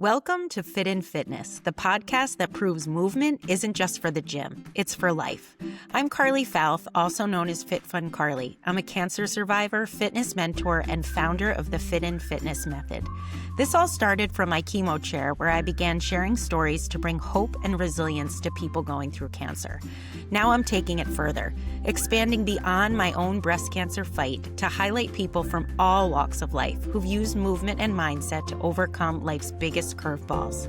Welcome to Fit in Fitness, the podcast that proves movement isn't just for the gym, it's for life. I'm Carly Fouth, also known as Fit Fun Carly. I'm a cancer survivor, fitness mentor, and founder of the Fit in Fitness method. This all started from my chemo chair, where I began sharing stories to bring hope and resilience to people going through cancer. Now I'm taking it further, expanding beyond my own breast cancer fight to highlight people from all walks of life who've used movement and mindset to overcome life's biggest curveballs.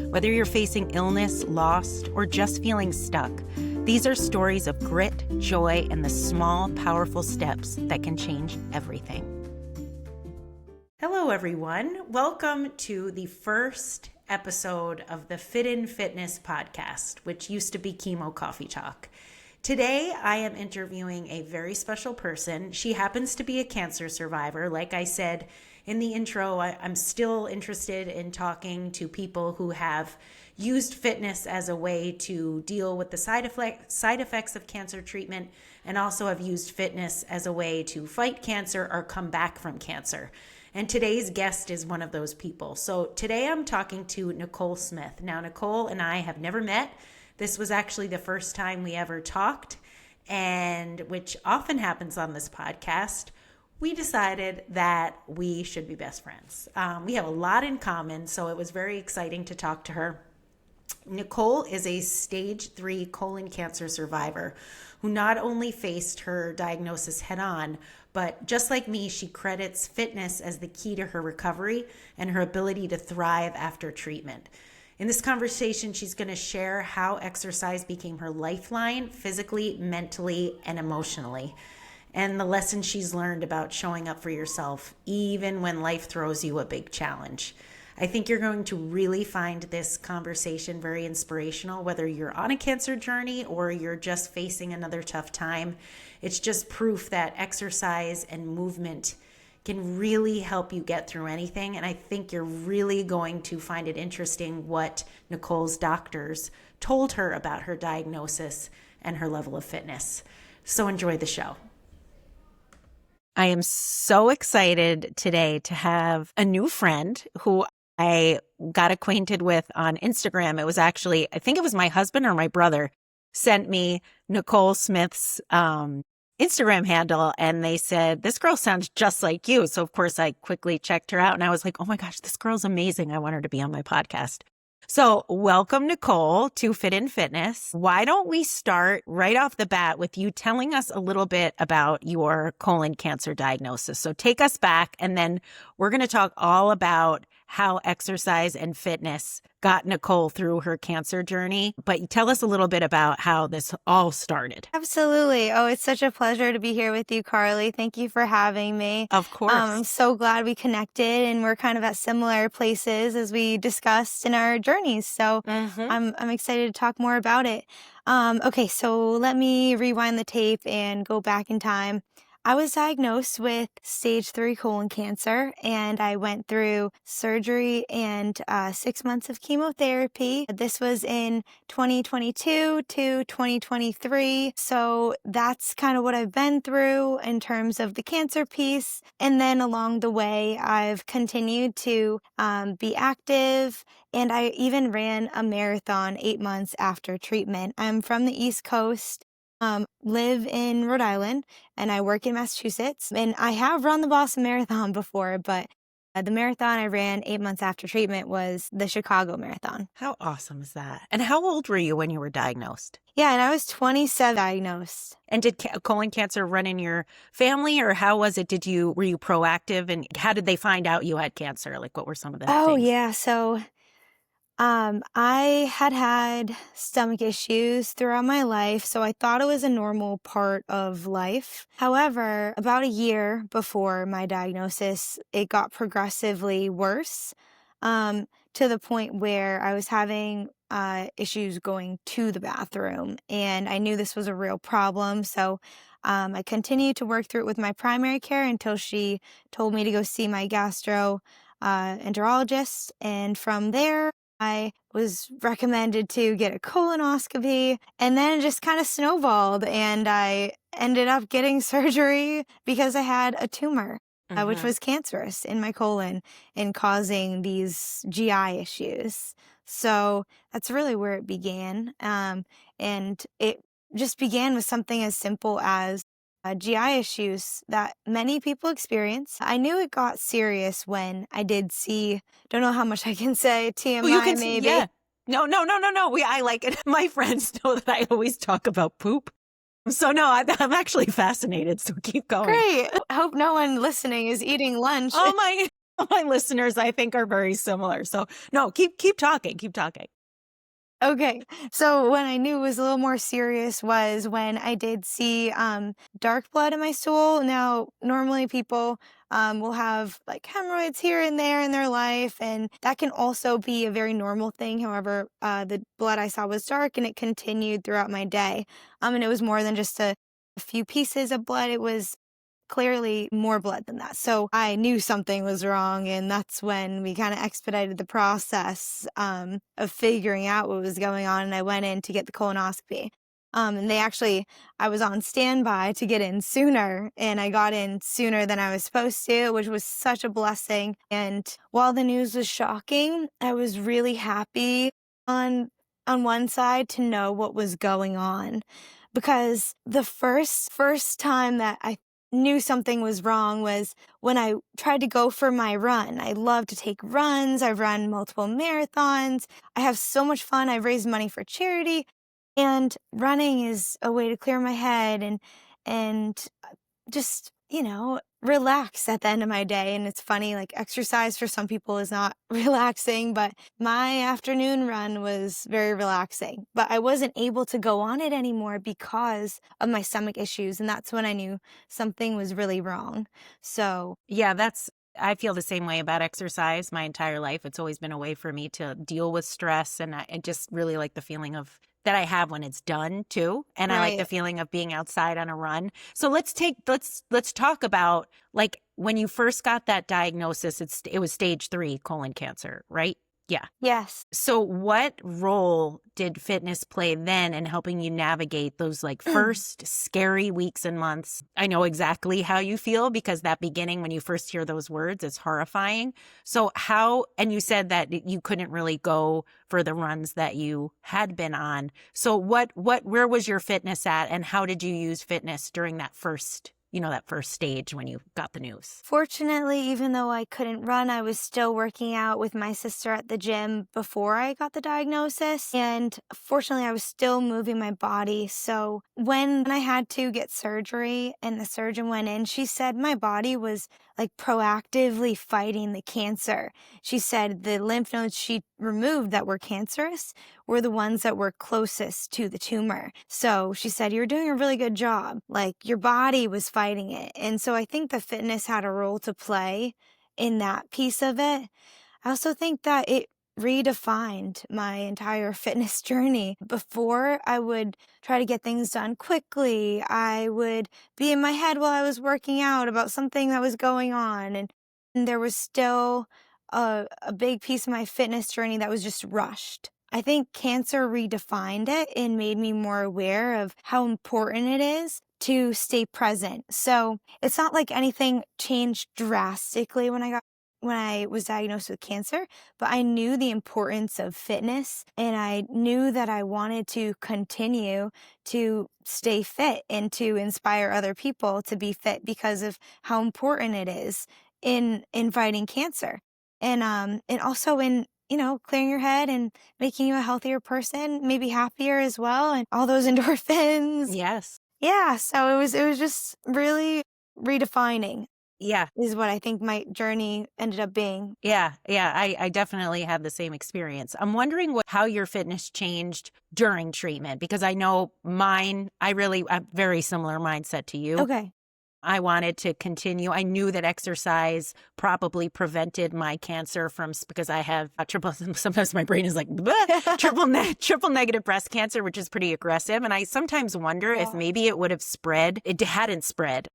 Whether you're facing illness, lost, or just feeling stuck, these are stories of grit, joy, and the small, powerful steps that can change everything. Hello, everyone. Welcome to the first episode of the Fit in Fitness podcast, which used to be Chemo Coffee Talk. Today, I am interviewing a very special person. She happens to be a cancer survivor. Like I said in the intro, I'm still interested in talking to people who have used fitness as a way to deal with the side effects of cancer treatment, and also have used fitness as a way to fight cancer or come back from cancer. And today's guest is one of those people. So today I'm talking to Nicole Smith. Now, Nicole and I have never met. This was actually the first time we ever talked, and which often happens on this podcast. We decided that we should be best friends. We have a lot in common, so it was very exciting to talk to her. Nicole is a stage 3 colon cancer survivor who not only faced her diagnosis head on, but just like me, she credits fitness as the key to her recovery and her ability to thrive after treatment. In this conversation, she's going to share how exercise became her lifeline, physically, mentally, and emotionally, and the lessons she's learned about showing up for yourself, even when life throws you a big challenge. I think you're going to really find this conversation very inspirational, whether you're on a cancer journey or you're just facing another tough time. It's just proof that exercise and movement can really help you get through anything. And I think you're really going to find it interesting what Nicole's doctors told her about her diagnosis and her level of fitness. So enjoy the show. I am so excited today to have a new friend who I got acquainted with on Instagram. It was actually, I think it was my husband or my brother sent me Nicole Smith's Instagram handle, and they said, this girl sounds just like you. So of course I quickly checked her out and I was like, oh my gosh, this girl's amazing. I want her to be on my podcast. So welcome, Nicole, to Fit in Fitness. Why don't we start right off the bat with you telling us a little bit about your colon cancer diagnosis? So take us back, and then we're going to talk all about how exercise and fitness got Nicole through her cancer journey. But tell us a little bit about how this all started. Absolutely. Oh, it's such a pleasure to be here with you, Carly. Thank you for having me. Of course. I'm so glad we connected, and we're kind of at similar places as we discussed in our journeys. So I'm excited to talk more about it. Okay, so let me rewind the tape and go back in time. I was diagnosed with stage 3 colon cancer, and I went through surgery and 6 months of chemotherapy. This was in 2022 to 2023. So that's kind of what I've been through in terms of the cancer piece. And then along the way, I've continued to be active, and I even ran a marathon 8 months after treatment. I'm from the East Coast. Live in Rhode Island, and I work in Massachusetts. And I have run the Boston Marathon before, but the marathon I ran 8 months after treatment was the Chicago Marathon. How awesome is that? And how old were you when you were diagnosed? Yeah, and I was 27 diagnosed. And did colon cancer run in your family, or how was it? Were you proactive, and how did they find out you had cancer? Like, what were some of the things? Yeah. So I had stomach issues throughout my life, so I thought it was a normal part of life. However, about a year before my diagnosis, it got progressively worse, to the point where I was having issues going to the bathroom, and I knew this was a real problem. So I continued to work through it with my primary care until she told me to go see my gastroenterologist, and from there, I was recommended to get a colonoscopy, and then it just kind of snowballed, and I ended up getting surgery because I had a tumor. which was cancerous in my colon and causing these GI issues. So that's really where it began. And it just began with something as simple as GI issues that many people experience. I knew it got serious when I did see, don't know how much I can say, Well, you TMI can maybe. Yeah. No. I like it. My friends know that I always talk about poop. So no, I'm actually fascinated. So keep going. Great. I hope no one listening is eating lunch. All my listeners, I think, are very similar. So no, keep talking. Keep talking. Okay. So when I knew it was a little more serious was when I did see dark blood in my stool. Now, normally people will have like hemorrhoids here and there in their life, and that can also be a very normal thing. However, the blood I saw was dark and it continued throughout my day. And it was more than just a few pieces of blood. It was clearly more blood than that. So I knew something was wrong, and that's when we kind of expedited the process of figuring out what was going on, and I went in to get the colonoscopy. And I was on standby to get in sooner, and I got in sooner than I was supposed to, which was such a blessing. And while the news was shocking, I was really happy on one side to know what was going on, because the first time that I knew something was wrong was when I tried to go for my run. I love to take runs. I've run multiple marathons. I have so much fun. I've raised money for charity, and running is a way to clear my head and just, relax at the end of my day. And it's funny, like exercise for some people is not relaxing, but my afternoon run was very relaxing. But I wasn't able to go on it anymore because of my stomach issues. And that's when I knew something was really wrong. So yeah, I feel the same way about exercise my entire life. It's always been a way for me to deal with stress, and I just really like the feeling of that I have when it's done too. And I like the feeling of being outside on a run. So let's talk about, like, when you first got that diagnosis, it was stage 3 colon cancer, right? Yeah. Yes. So what role did fitness play then in helping you navigate those like first scary weeks and months? I know exactly how you feel, because that beginning when you first hear those words, it's horrifying. So and you said that you couldn't really go for the runs that you had been on. So where was your fitness at, and how did you use fitness during that first stage when you got the news? Fortunately, even though I couldn't run, I was still working out with my sister at the gym before I got the diagnosis. And fortunately, I was still moving my body. So when I had to get surgery and the surgeon went in, she said my body was like proactively fighting the cancer. She said the lymph nodes she removed that were cancerous were the ones that were closest to the tumor. So she said, you're doing a really good job. Like, your body was fighting it. And so I think the fitness had a role to play in that piece of it. I also think that it redefined my entire fitness journey. Before, I would try to get things done quickly. I would be in my head while I was working out about something that was going on. And there was still a big piece of my fitness journey that was just rushed. I think cancer redefined it and made me more aware of how important it is to stay present. So it's not like anything changed drastically when I was diagnosed with cancer, but I knew the importance of fitness, and I knew that I wanted to continue to stay fit and to inspire other people to be fit because of how important it is in fighting cancer. And also in clearing your head and making you a healthier person, maybe happier as well, and all those endorphins. Yes. Yeah, so it was just really redefining. Yeah. Is what I think my journey ended up being. Yeah. I definitely had the same experience. I'm wondering how your fitness changed during treatment, because I know I'm very similar mindset to you. Okay. I wanted to continue. I knew that exercise probably prevented my cancer because I have sometimes my brain is like, triple negative breast cancer, which is pretty aggressive. And I sometimes wonder if maybe it would have spread. It hadn't spread.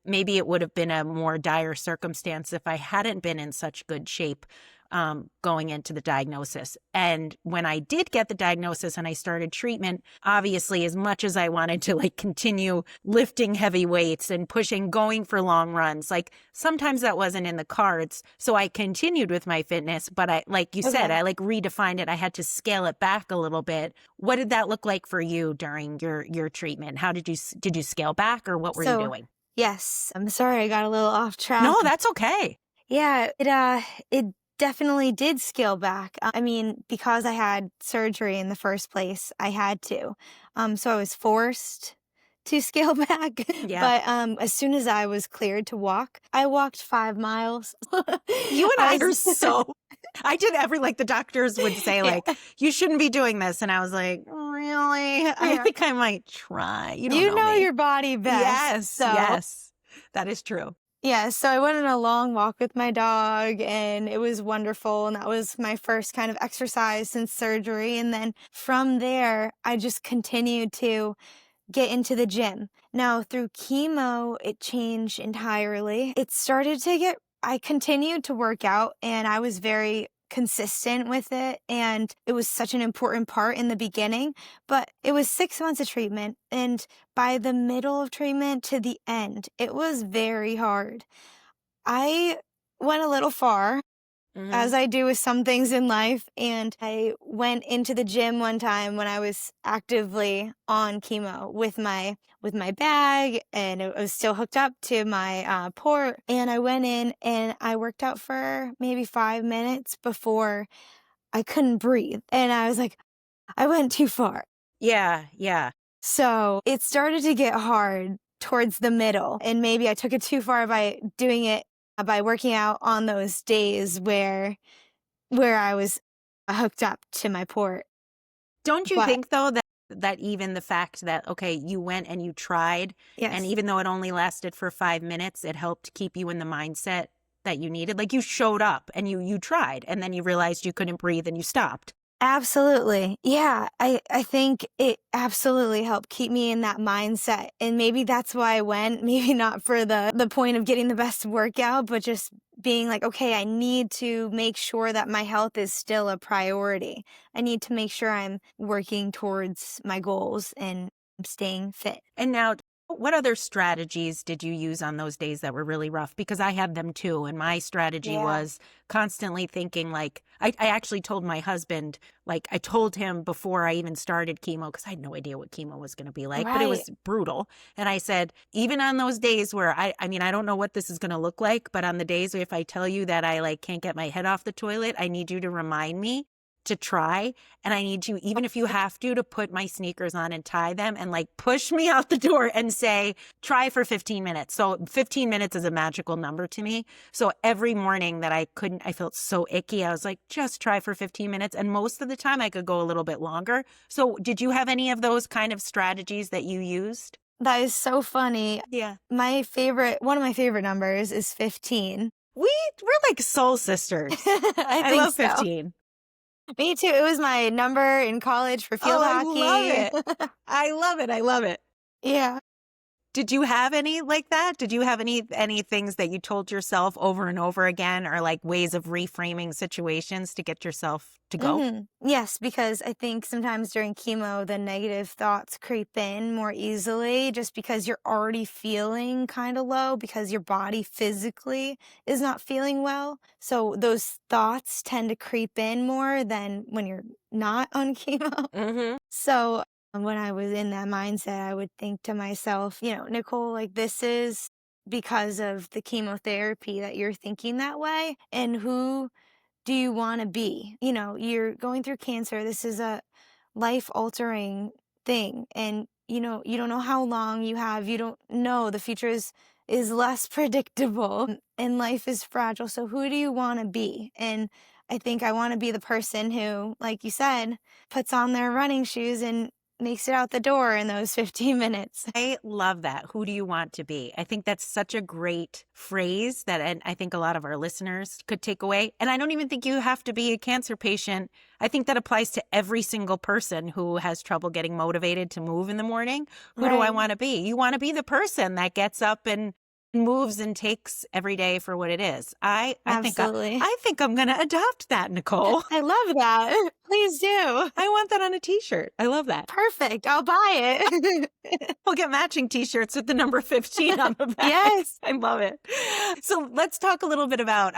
Maybe it would have been a more dire circumstance if I hadn't been in such good shape. going into the diagnosis. And when I did get the diagnosis and I started treatment, obviously, as much as I wanted to like continue lifting heavy weights and pushing, going for long runs, like sometimes that wasn't in the cards. So I continued with my fitness, but I, like you said, I like redefined it. I had to scale it back a little bit. What did that look like for you during your treatment? How did you scale back, or what were you doing? Yes, I'm sorry I got a little off track. No, that's okay. Yeah, it definitely did scale back. I mean, because I had surgery in the first place, I had to. So I was forced to scale back. Yeah. But as soon as I was cleared to walk, I walked 5 miles. You and I are so. I did like the doctors would say, like, you shouldn't be doing this. And I was like, really? I think I might try. You don't know me. your body best. Yes, so. yes. That is true. Yeah, so I went on a long walk with my dog, and it was wonderful. And that was my first kind of exercise since surgery. And then from there, I just continued to get into the gym. Now, through chemo, it changed entirely. I continued to work out, and I was very consistent with it, and it was such an important part in the beginning, but it was 6 months of treatment, and by the middle of treatment to the end, it was very hard. I went a little far, as I do with some things in life, and I went into the gym one time when I was actively on chemo with my bag, and it was still hooked up to my port, and I went in and I worked out for maybe 5 minutes before I couldn't breathe, and I was like, I went too far. Yeah. So it started to get hard towards the middle, and maybe I took it too far by doing it by working out on those days where I was hooked up to my port. Don't you think, though, that even the fact that, okay, you went and you tried, and even though it only lasted for 5 minutes, it helped keep you in the mindset that you needed? Like, you showed up and you tried, and then you realized you couldn't breathe and you stopped. Absolutely. Yeah, I think it absolutely helped keep me in that mindset. And maybe that's why I went, maybe not for the point of getting the best workout, but just being like, okay, I need to make sure that my health is still a priority. I need to make sure I'm working towards my goals and staying fit. And now, what other strategies did you use on those days that were really rough? Because I had them too. And my strategy was constantly thinking, like, I actually told my husband, like, I told him before I even started chemo, because I had no idea what chemo was going to be like, but it was brutal. And I said, even on those days where I mean, I don't know what this is going to look like, but on the days where if I tell you that I like can't get my head off the toilet, I need you to remind me to try, and I need you, even if you have to put my sneakers on and tie them and like push me out the door and say, try for 15 minutes. So 15 minutes is a magical number to me. So every morning that I felt so icky, I was like, just try for 15 minutes. And most of the time I could go a little bit longer. So did you have any of those kind of strategies that you used? That is so funny. Yeah. One of my favorite numbers is 15. We're like soul sisters. I love 15. Me too. It was my number in college for field hockey. I love it. I love it. Yeah. Did you have any like that? Did you have any things that you told yourself over and over again, or like ways of reframing situations to get yourself to go? Mm-hmm. Yes, because I think sometimes during chemo, the negative thoughts creep in more easily just because you're already feeling kind of low because your body physically is not feeling well. So those thoughts tend to creep in more than when you're not on chemo. Mm-hmm. So when I was in that mindset, I would think to myself, Nicole, like this is because of the chemotherapy that you're thinking that way. And who do you want to be? You're going through cancer. This is a life-altering thing. And, you don't know how long you have. You don't know. The future is less predictable and life is fragile. So who do you want to be? And I think I want to be the person who, like you said, puts on their running shoes and makes it out the door in those 15 minutes. I love that. Who do you want to be? I think that's such a great phrase that and I think a lot of our listeners could take away. And I don't even think you have to be a cancer patient. I think that applies to every single person who has trouble getting motivated to move in the morning. Who do I want to be? You want to be the person that gets up and moves and takes every day for what it is. Absolutely. I think I'm going to adopt that, Nicole. I love that. Please do. I want that on a t-shirt. I love that. Perfect. I'll buy it. We'll get matching t-shirts with the number 15 on the back. Yes. I love it. So let's talk a little bit about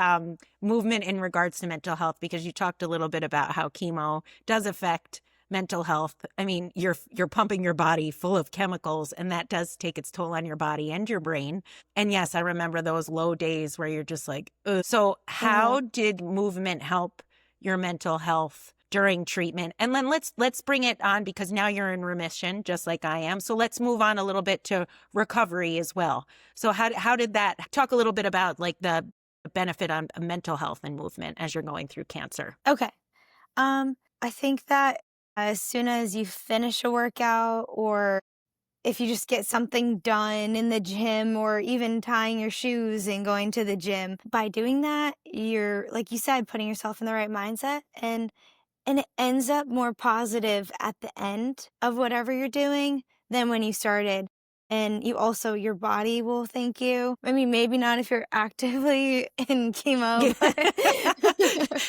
movement in regards to mental health, because you talked a little bit about how chemo does affect mental health. I mean, you're pumping your body full of chemicals, and that does take its toll on your body and your brain. And yes, I remember those low days where you're just like, ugh. So how did movement help your mental health during treatment? And then let's bring it on, because now you're in remission, just like I am. So let's move on a little bit to recovery as well. So how did that, talk a little bit about like the benefit on mental health and movement as you're going through cancer? Okay. I think that as soon as you finish a workout, or if you just get something done in the gym, or even tying your shoes and going to the gym, by doing that, you're, like you said, putting yourself in the right mindset, and it ends up more positive at the end of whatever you're doing than when you started. And you also, your body will thank you. I mean, maybe not if you're actively in chemo. But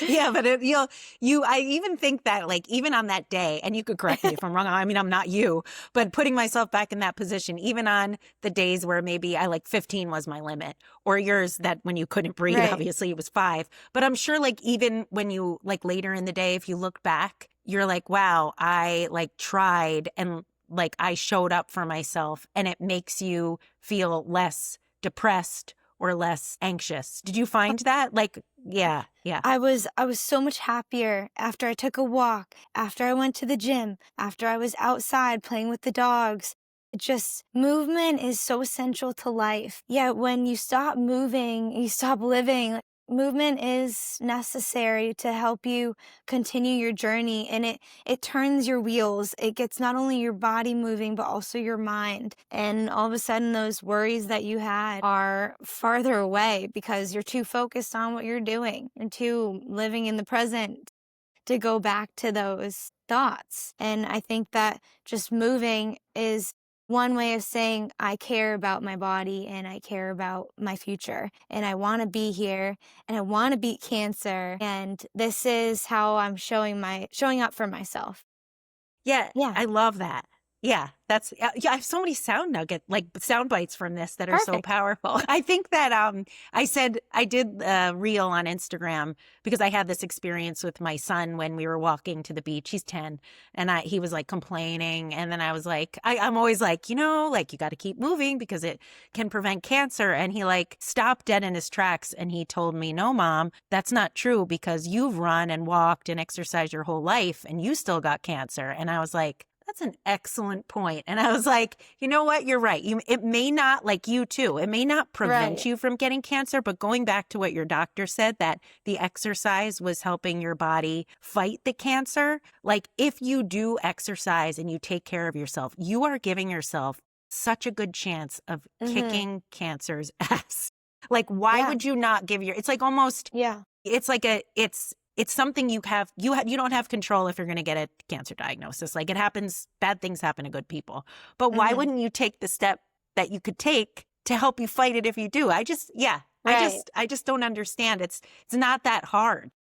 Yeah, but I even think that, like, even on that day, and you could correct me if I'm wrong. I mean, I'm not you, but putting myself back in that position, even on the days where maybe 15 was my limit, or yours that when you couldn't breathe, Right. obviously it was 5. But I'm sure, like, even when you, like, later in the day, if you look back, you're like, wow, I like tried, and like I showed up for myself, and it makes you feel less depressed or less anxious. Did you find that? Like, yeah. I was so much happier after I took a walk, after I went to the gym, after I was outside playing with the dogs. Just movement is so essential to life. Yeah, when you stop moving, you stop living. Movement is necessary to help you continue your journey, and it turns your wheels. It gets not only your body moving, but also your mind. And all of a sudden, those worries that you had are farther away because you're too focused on what you're doing and too living in the present to go back to those thoughts. And I think that just moving is one way of saying I care about my body and I care about my future, and I want to be here, and I want to beat cancer, and this is how I'm showing up for myself. Yeah, Yeah. I love that. Yeah, that's I have so many sound bites from this that are so Perfect. powerful. I think that I did a reel on Instagram because I had this experience with my son when we were walking to the beach. He's 10, and he was like complaining, and then I was like, I'm always like, like you got to keep moving because it can prevent cancer. And he like stopped dead in his tracks, and he told me, "No, Mom, that's not true, because you've run and walked and exercised your whole life, and you still got cancer." And I was like, that's an excellent point. And I was like, you know what? You're right. It may not, like you too, it may not prevent Right. you from getting cancer, but going back to what your doctor said, that the exercise was helping your body fight the cancer. Like if you do exercise and you take care of yourself, you are giving yourself such a good chance of kicking cancer's ass. Like, why would you not it's like almost, it's like it's something you don't have control if you're going to get a cancer diagnosis. Like it happens, bad things happen to good people. But why wouldn't you take the step that you could take to help you fight it if you do? I just don't understand. It's not that hard.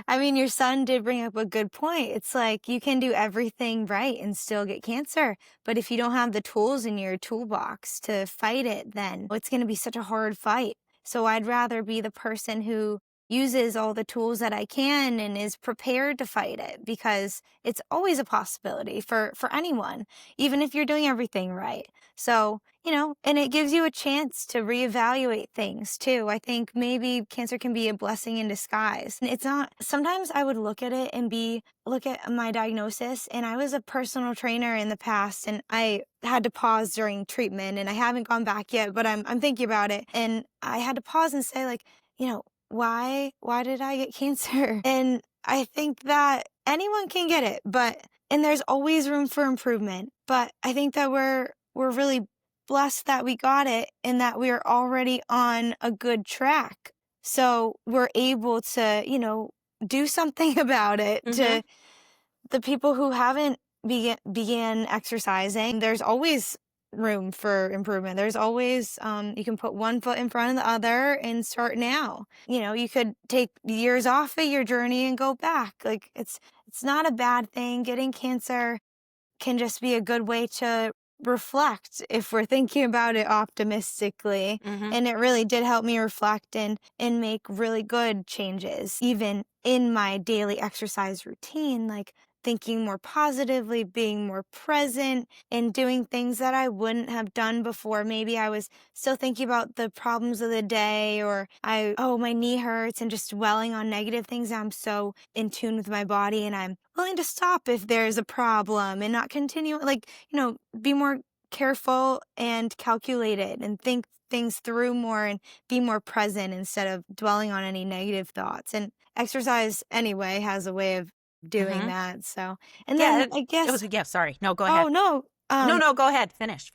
I mean, your son did bring up a good point. It's like you can do everything right and still get cancer. But if you don't have the tools in your toolbox to fight it, then it's going to be such a hard fight. So I'd rather be the person who uses all the tools that I can and is prepared to fight it, because it's always a possibility for anyone, even if you're doing everything right. So, and it gives you a chance to reevaluate things too. I think maybe cancer can be a blessing in disguise. It's not, sometimes I would look at it and look at my diagnosis, and I was a personal trainer in the past, and I had to pause during treatment, and I haven't gone back yet, but I'm thinking about it. And I had to pause and say, like, why did I get cancer? And I think that anyone can get it, and there's always room for improvement. But I think that we're really blessed that we got it and that we're already on a good track. So we're able to, do something about it. To the people who haven't began exercising, there's always room for improvement. There's always, you can put one foot in front of the other and start now. You could take years off of your journey and go back. Like it's not a bad thing. Getting cancer can just be a good way to reflect if we're thinking about it optimistically. Mm-hmm. And it really did help me reflect and make really good changes, even in my daily exercise routine, like thinking more positively, being more present, and doing things that I wouldn't have done before. Maybe I was still thinking about the problems of the day, or my knee hurts, and just dwelling on negative things. I'm so in tune with my body, and I'm willing to stop if there's a problem and not continue, like, be more careful and calculated and think things through more and be more present instead of dwelling on any negative thoughts. And exercise anyway has a way of doing Mm-hmm. that. So, and Yeah, then I guess, yeah, sorry. No, go oh ahead. no, No, go ahead. Finish.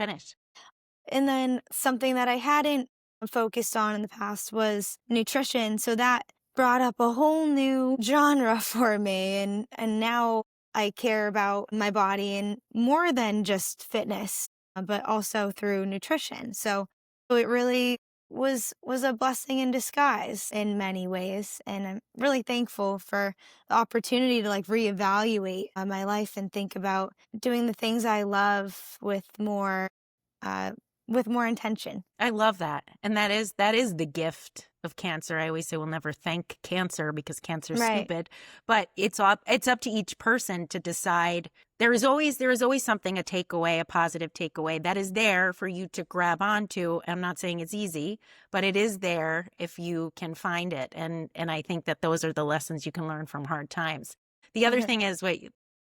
and then something that I hadn't focused on in the past was nutrition. So that brought up a whole new genre for me. And now I care about my body and more than just fitness, but also through nutrition. So it really was a blessing in disguise in many ways. And I'm really thankful for the opportunity to like reevaluate my life and think about doing the things I love uh, with more intention. I love that. And that is the gift of cancer. I always say we'll never thank cancer because cancer's Right. stupid, but it's up to each person to decide. There is always something, a takeaway, a positive takeaway that is there for you to grab onto. I'm not saying it's easy, but it is there if you can find it. And I think that those are the lessons you can learn from hard times. The other thing is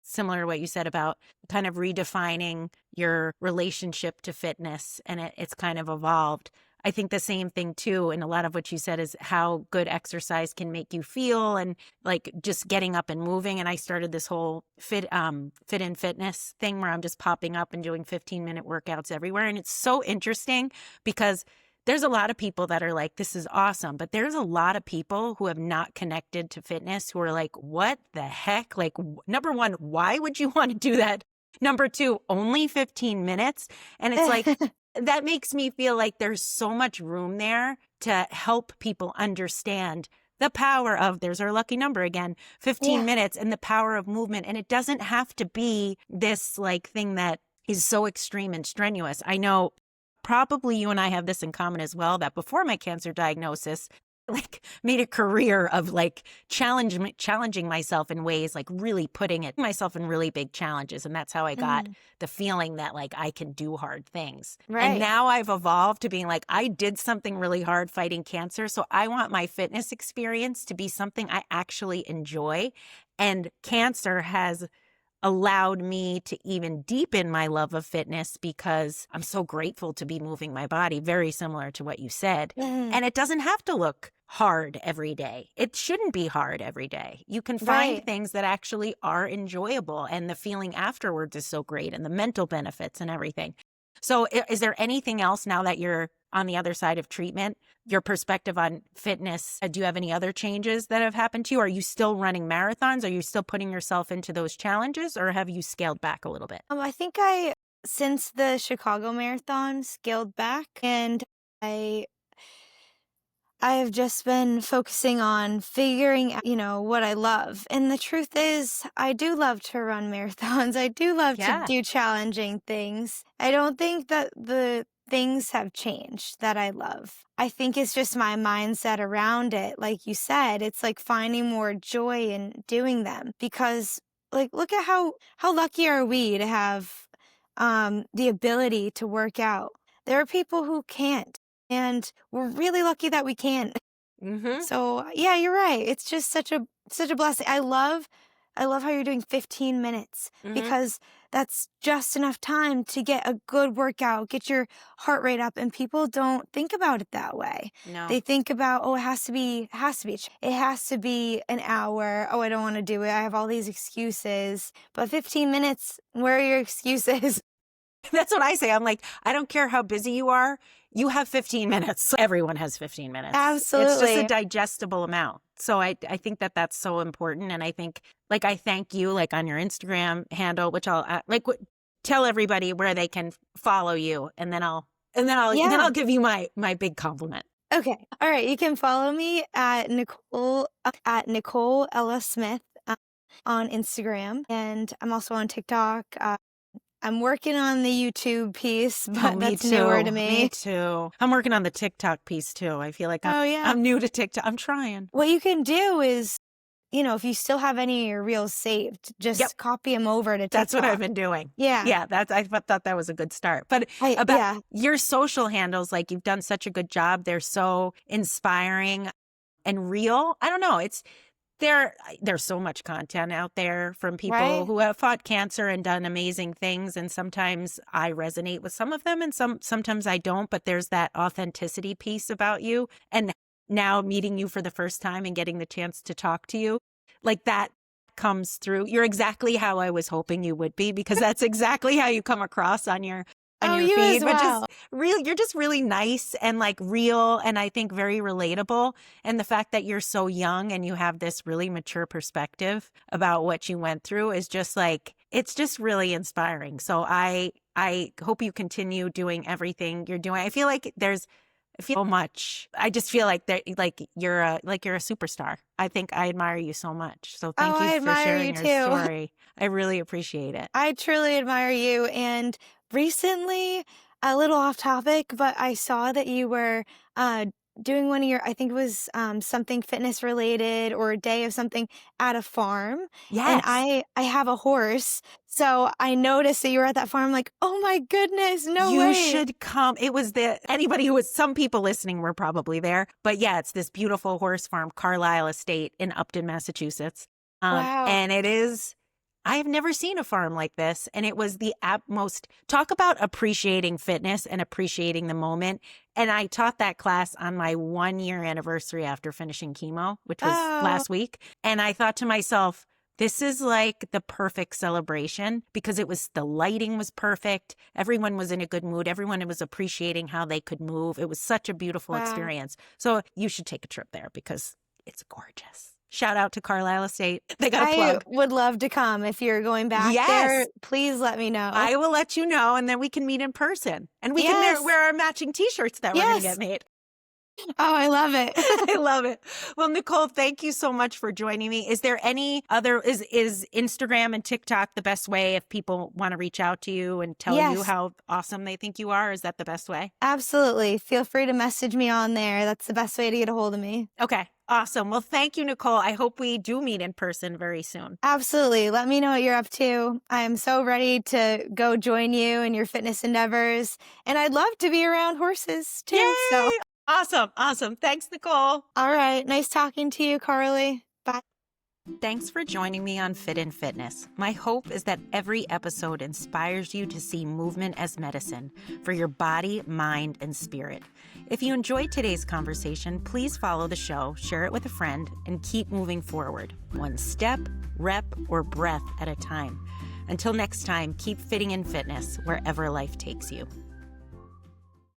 similar to what you said about kind of redefining your relationship to fitness, and it's kind of evolved. I think the same thing too, and a lot of what you said is how good exercise can make you feel, and like just getting up and moving. And I started this whole fit in fitness thing where I'm just popping up and doing 15-minute workouts everywhere. And it's so interesting because there's a lot of people that are like, this is awesome. But there's a lot of people who have not connected to fitness who are like, what the heck? Like, number one, why would you want to do that? Number two, only 15 minutes. And it's like, that makes me feel like there's so much room there to help people understand the power of, there's our lucky number again, 15 minutes, and the power of movement. And it doesn't have to be this like thing that is so extreme and strenuous. I know probably you and I have this in common as well, that before my cancer diagnosis, like made a career of like challenging myself in ways, like really putting myself in really big challenges. And that's how I got the feeling that like I can do hard things. Right. And now I've evolved to being like, I did something really hard fighting cancer. So I want my fitness experience to be something I actually enjoy. And cancer has allowed me to even deepen my love of fitness because I'm so grateful to be moving my body, very similar to what you said. And it doesn't have to look hard every day. It shouldn't be hard every day. You can find things that actually are enjoyable, and the feeling afterwards is so great, and the mental benefits and everything. So is there anything else now that you're on the other side of treatment, your perspective on fitness? Do you have any other changes that have happened to you? Are you still running marathons? Are you still putting yourself into those challenges, or have you scaled back a little bit? I think since the Chicago Marathon, scaled back, and I have just been focusing on figuring out, what I love. And the truth is, I do love to run marathons. I do love to do challenging things. I don't think that the things have changed that I love. I think it's just my mindset around it. Like you said, it's like finding more joy in doing them, because like, look at how lucky are we to have the ability to work out. There are people who can't, and we're really lucky that we can. So yeah, you're right. It's just such a blessing. I love how you're doing 15 minutes because that's just enough time to get a good workout, get your heart rate up, and people don't think about it that way. No. They think about, it has to be an hour. Oh, I don't want to do it. I have all these excuses. But 15 minutes, where are your excuses? That's what I say. I'm like, I don't care how busy you are. You have 15 minutes. Everyone has 15 minutes. Absolutely. It's just a digestible amount. So I think that that's so important. And I think, like, I thank you, like, on your Instagram handle, which I'll, like, tell everybody where they can follow you, and then I'll give you my big compliment. Okay. All right. You can follow me at Nicole Ella Smith on Instagram, and I'm also on TikTok. I'm working on the YouTube piece, but that's newer to me. Me too. I'm working on the TikTok piece too. I feel like I'm new to TikTok. I'm trying. What you can do is, if you still have any of your reels saved, just copy them over to TikTok. That's what I've been doing. Yeah. Yeah. I thought that was a good start. But your social handles, like, you've done such a good job. They're so inspiring and real. I don't know. There's so much content out there from people who have fought cancer and done amazing things. And sometimes I resonate with some of them and sometimes I don't. But there's that authenticity piece about you. And now meeting you for the first time and getting the chance to talk to you, like, that comes through. You're exactly how I was hoping you would be, because that's exactly how you come across on your you feed. as well. But you're just really nice and, like, real, and I think very relatable. And the fact that you're so young and you have this really mature perspective about what you went through is just, like, it's just really inspiring. So I hope you continue doing everything you're doing. I feel so much. I just feel like you're a superstar. I think I admire you so much. So thank you for sharing your story. I really appreciate it. I truly admire you. And recently, a little off topic, but I saw that you were doing one of your, I think it was something fitness related or a day of something at a farm. Yes. And I have a horse. So I noticed that you were at that farm. I'm like, oh my goodness, no way. You should come. It was some people listening were probably there. But yeah, it's this beautiful horse farm, Carlisle Estate in Upton, Massachusetts. Wow. And I have never seen a farm like this. And it was the most, talk about appreciating fitness and appreciating the moment. And I taught that class on my 1-year anniversary after finishing chemo, which was last week. And I thought to myself, this is like the perfect celebration, because the lighting was perfect. Everyone was in a good mood. Everyone was appreciating how they could move. It was such a beautiful experience. So you should take a trip there because it's gorgeous. Shout out to Carlisle Estate. They got a plug. I would love to come. If you're going back there, please let me know. I will let you know, and then we can meet in person. And we can wear our matching T-shirts that we're going to get made. Oh, I love it. I love it. Well, Nicole, thank you so much for joining me. Is there any other, is Instagram and TikTok the best way if people want to reach out to you and tell you how awesome they think you are? Is that the best way? Absolutely. Feel free to message me on there. That's the best way to get a hold of me. Okay. Awesome. Well, thank you, Nicole. I hope we do meet in person very soon. Absolutely. Let me know what you're up to. I am so ready to go join you in your fitness endeavors. And I'd love to be around horses too. Yay! So Awesome. Thanks, Nicole. All right. Nice talking to you, Carly. Bye. Thanks for joining me on Fit in Fitness. My hope is that every episode inspires you to see movement as medicine for your body, mind, and spirit. If you enjoyed today's conversation, please follow the show, share it with a friend, and keep moving forward, one step, rep, or breath at a time. Until next time, keep fitting in fitness wherever life takes you.